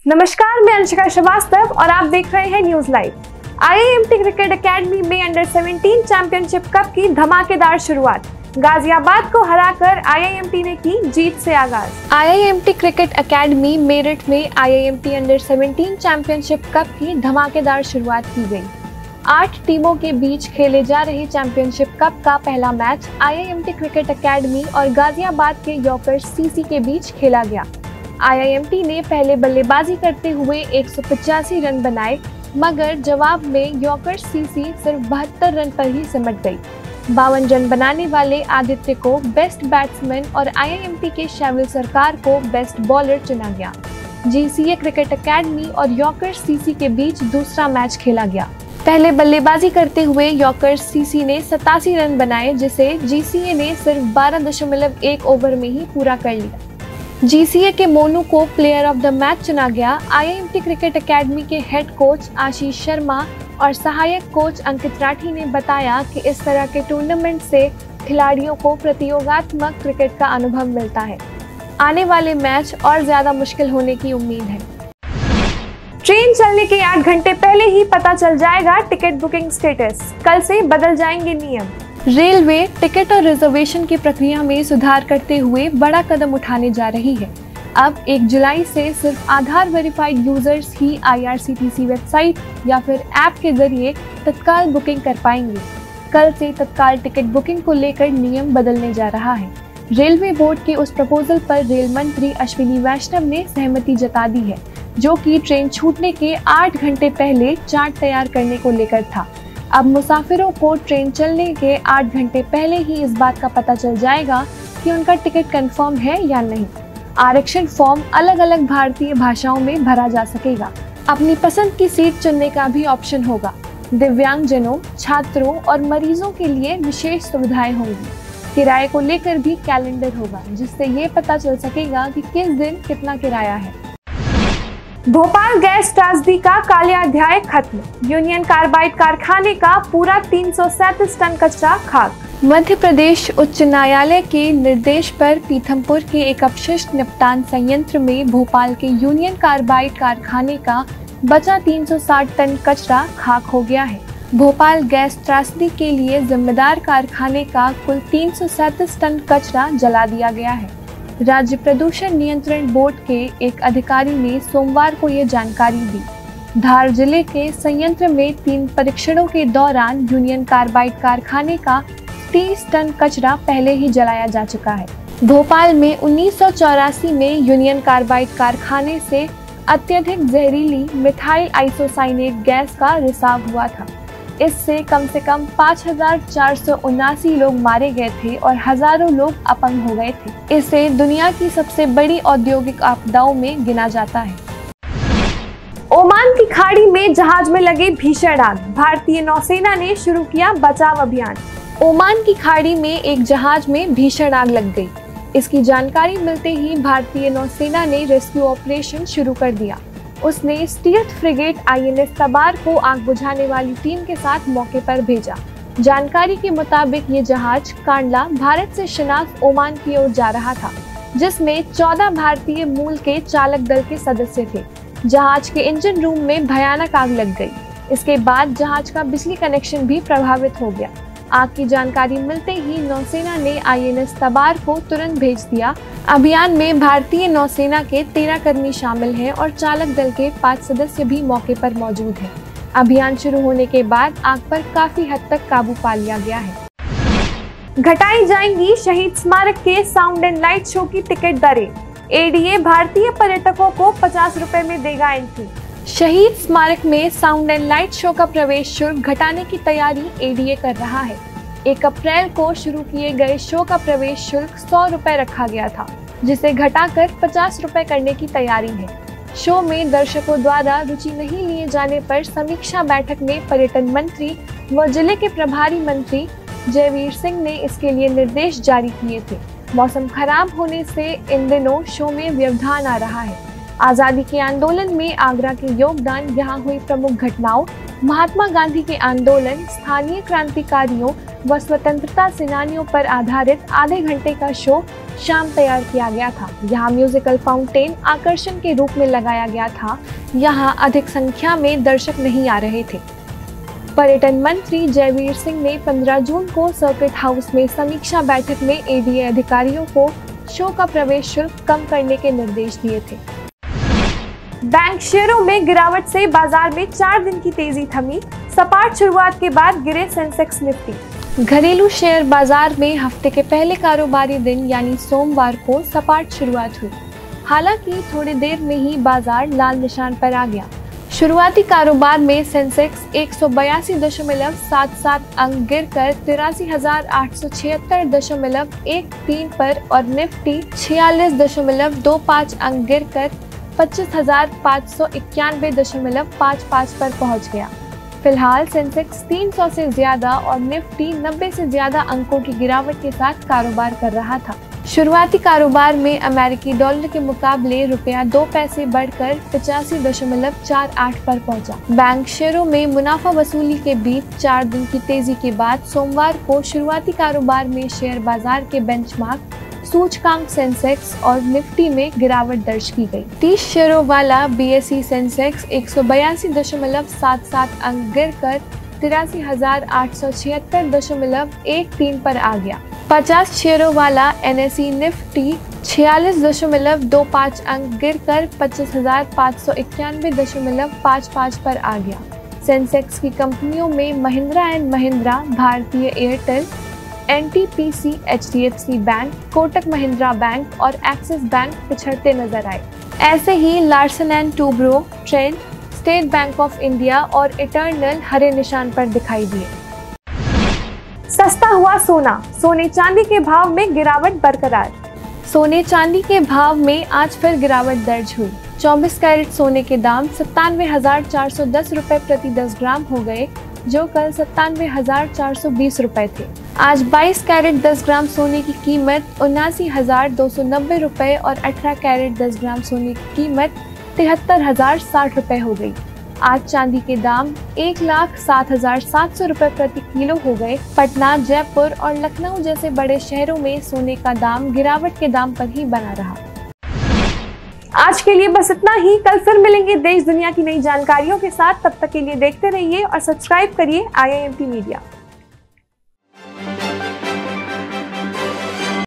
नमस्कार, मैं अंशिका श्रीवास्तव और आप देख रहे हैं news live. IIMT cricket academy में अंडर 17 चैंपियनशिप कप की धमाकेदार शुरुआत। गाजियाबाद को हराकर आईआईएमटी ने की जीत से आगाज। आईआईएमटी क्रिकेट एकेडमी मेरठ में आईआईएमटी अंडर 17 चैंपियनशिप कप की धमाकेदार शुरुआत की गई। 8 टीमों के बीच खेले जा रहे चैंपियनशिप कप का पहला मैच आईआईएमटी क्रिकेट एकेडमी और गाजियाबाद के यॉर्कर्स सीसी के बीच खेला गया। आईआईएमटी ने पहले बल्लेबाजी करते हुए 185 रन बनाए, मगर जवाब में यॉर्कर्स सीसी सिर्फ 72 रन पर ही सिमट गई। 52 रन बनाने वाले आदित्य को बेस्ट बैट्समैन और आईआईएमटी के शैविल सरकार को बेस्ट बॉलर चुना गया। जीसीए क्रिकेट एकेडमी और यॉर्कर्स सीसी के बीच दूसरा मैच खेला गया। पहले बल्लेबाजी करते हुए यॉर्कर्स सीसी ने 87 रन बनाए, जिसे जीसीए ने सिर्फ 12.1 ओवर में ही पूरा कर लिया। जीसीए के मोनू को प्लेयर ऑफ द मैच चुना गया। आईआईएमटी क्रिकेट एकेडमी के हेड कोच आशीष शर्मा और सहायक कोच अंकित राठी ने बताया कि इस तरह के टूर्नामेंट से खिलाड़ियों को प्रतियोगात्मक क्रिकेट का अनुभव मिलता है। आने वाले मैच और ज्यादा मुश्किल होने की उम्मीद है। ट्रेन चलने के 8 घंटे पहले ही पता चल जाएगा टिकट बुकिंग स्टेटस। कल से बदल जाएंगे नियम। रेलवे टिकट और रिजर्वेशन की प्रक्रिया में सुधार करते हुए बड़ा कदम उठाने जा रही है। अब 1 जुलाई से सिर्फ आधार वेरीफाइड यूजर्स ही आईआरसीटीसी वेबसाइट या फिर ऐप के जरिए तत्काल बुकिंग कर पाएंगे। कल से तत्काल टिकट बुकिंग को लेकर नियम बदलने जा रहा है। रेलवे बोर्ड के उस प्रपोजल पर रेल मंत्री अश्विनी वैष्णव ने सहमति जता दी है, जो कि ट्रेन छूटने के 8 घंटे पहले चार्ट तैयार करने को लेकर था। अब मुसाफिरों को ट्रेन चलने के 8 घंटे पहले ही इस बात का पता चल जाएगा कि उनका टिकट कंफर्म है या नहीं। आरक्षण फॉर्म अलग अलग भारतीय भाषाओं में भरा जा सकेगा। अपनी पसंद की सीट चुनने का भी ऑप्शन होगा। दिव्यांगजनों, छात्रों और मरीजों के लिए विशेष सुविधाएं होंगी। किराए को लेकर भी कैलेंडर होगा, जिससे ये पता चल सकेगा कि किस दिन कितना किराया है। भोपाल गैस त्रासदी का काला अध्याय खत्म। यूनियन कार्बाइड कारखाने का पूरा 337 टन कचरा खाक। मध्य प्रदेश उच्च न्यायालय के निर्देश पर पीथमपुर के एक अपशिष्ट निपटान संयंत्र में भोपाल के यूनियन कार्बाइड कारखाने का बचा 360 टन कचरा खाक हो गया है। भोपाल गैस त्रासदी के लिए जिम्मेदार कारखाने का कुल 337 टन कचरा जला दिया गया है। राज्य प्रदूषण नियंत्रण बोर्ड के एक अधिकारी ने सोमवार को ये जानकारी दी। धार जिले के संयंत्र में 3 परीक्षणों के दौरान यूनियन कार्बाइड कारखाने का 30 टन कचरा पहले ही जलाया जा चुका है। भोपाल में 1984 में यूनियन कार्बाइड कारखाने से अत्यधिक जहरीली मिथाइल आइसोसाइनेट गैस का रिसाव हुआ था। इससे कम से कम 5479 लोग मारे गए थे और हजारों लोग अपंग हो गए थे। इसे दुनिया की सबसे बड़ी औद्योगिक आपदाओं में गिना जाता है। ओमान की खाड़ी में जहाज में लगे भीषण आग। भारतीय नौसेना ने शुरू किया बचाव अभियान। ओमान की खाड़ी में एक जहाज में भीषण आग लग गई। इसकी जानकारी मिलते ही भारतीय नौसेना ने रेस्क्यू ऑपरेशन शुरू कर दिया। उसने स्टील्थ फ्रिगेट आईएनएस तबार को आग बुझाने वाली टीम के साथ मौके पर भेजा। जानकारी के मुताबिक ये जहाज कांडला, भारत से शिनाख, ओमान की ओर जा रहा था, जिसमें 14 भारतीय मूल के चालक दल के सदस्य थे। जहाज के इंजन रूम में भयानक आग लग गई। इसके बाद जहाज का बिजली कनेक्शन भी प्रभावित हो गया। आग की जानकारी मिलते ही नौसेना ने आईएनएस तबार को तुरंत भेज दिया। अभियान में भारतीय नौसेना के 13 कर्मी शामिल हैं और चालक दल के 5 सदस्य भी मौके पर मौजूद हैं। अभियान शुरू होने के बाद आग पर काफी हद तक काबू पा लिया गया है। घटाई जाएंगी शहीद स्मारक के साउंड एंड लाइट शो की टिकट दरें। एडीए भारतीय पर्यटकों को 50 रुपए में देगा एंट्री। शहीद स्मारक में साउंड एंड लाइट शो का प्रवेश शुल्क घटाने की तैयारी एडीए कर रहा है। 1 अप्रैल को शुरू किए गए शो का प्रवेश शुल्क 100 रुपए रखा गया था, जिसे घटाकर 50 रुपए करने की तैयारी है। शो में दर्शकों द्वारा रुचि नहीं लिए जाने पर समीक्षा बैठक में पर्यटन मंत्री व जिले के प्रभारी मंत्री जयवीर सिंह ने इसके लिए निर्देश जारी किए थे। मौसम खराब होने से इन दिनों शो में व्यवधान आ रहा है। आजादी के आंदोलन में आगरा के योगदान, यहाँ हुई प्रमुख घटनाओं, महात्मा गांधी के आंदोलन, स्थानीय क्रांतिकारियों व स्वतंत्रता सेनानियों पर आधारित आधे घंटे का शो शाम तैयार किया गया था। यहाँ म्यूजिकल फाउंटेन आकर्षण के रूप में लगाया गया था। यहाँ अधिक संख्या में दर्शक नहीं आ रहे थे। पर्यटन मंत्री जयवीर सिंह ने 15 जून को सर्किट हाउस में समीक्षा बैठक में एडीए अधिकारियों को शो का प्रवेश शुल्क कम करने के निर्देश दिए थे। बैंक शेयरों में गिरावट से बाजार में 4 दिन की तेजी थमी। सपाट शुरुआत के बाद गिरे सेंसेक्स निफ्टी। घरेलू शेयर बाजार में हफ्ते के पहले कारोबारी दिन यानी सोमवार को सपाट शुरुआत हुई। हालांकि थोड़ी देर में ही बाजार लाल निशान पर आ गया। शुरुआती कारोबार में सेंसेक्स 182.77 अंक गिरकर 83,876.13 पर और निफ्टी 46.25 अंक गिरकर 25,591.55 पर पहुंच गया। फिलहाल सेंसेक्स 300 से ज्यादा और निफ्टी 90 से ज्यादा अंकों की गिरावट के साथ कारोबार कर रहा था। शुरुआती कारोबार में अमेरिकी डॉलर के मुकाबले रुपया 2 पैसे बढ़कर 85.48 पर पहुंचा। बैंक शेयरों में मुनाफा वसूली के बीच 4 दिन की तेजी के बाद सोमवार को शुरुआती कारोबार में शेयर बाजार के बेंचमार्क सूचकांक सेंसेक्स और निफ्टी में गिरावट दर्ज की गई। 30 शेयरों वाला बीएसई सेंसेक्स 182.77 अंक गिरकर 83,876.13 पर आ गया। 50 शेयरों वाला एनएसई निफ्टी 46.25 अंक गिरकर 25,591.55 पर आ गया। सेंसेक्स की कंपनियों में Mahindra and Mahindra, Bharti Airtel, NTPC, HDFC bank, Kotak Mahindra bank और एक्सिस बैंक पिछड़ते नजर आए। ऐसे ही Larsen and Toubro, Trent, State Bank of India और इटर्नल हरे निशान पर दिखाई दिए। सस्ता हुआ सोना, सोने चांदी के भाव में गिरावट बरकरार। सोने चांदी के भाव में आज फिर गिरावट दर्ज हुई। 24 कैरेट सोने के दाम 97,410 रुपए प्रति 10 ग्राम हो गए, जो कल 97,420 रुपए थे। आज 22 कैरेट 10 ग्राम सोने की कीमत 79,290 रुपए और 18 कैरेट 10 ग्राम सोने की कीमत 73,060 रुपए हो गई। आज चांदी के दाम 1,07,700 रुपए प्रति किलो हो गए। पटना, जयपुर और लखनऊ जैसे बड़े शहरों में सोने का दाम गिरावट के दाम पर ही बना रहा। आज के लिए बस इतना ही। कल फिर मिलेंगे देश दुनिया की नई जानकारियों के साथ। तब तक के लिए देखते रहिए और सब्सक्राइब करिए IIMT मीडिया।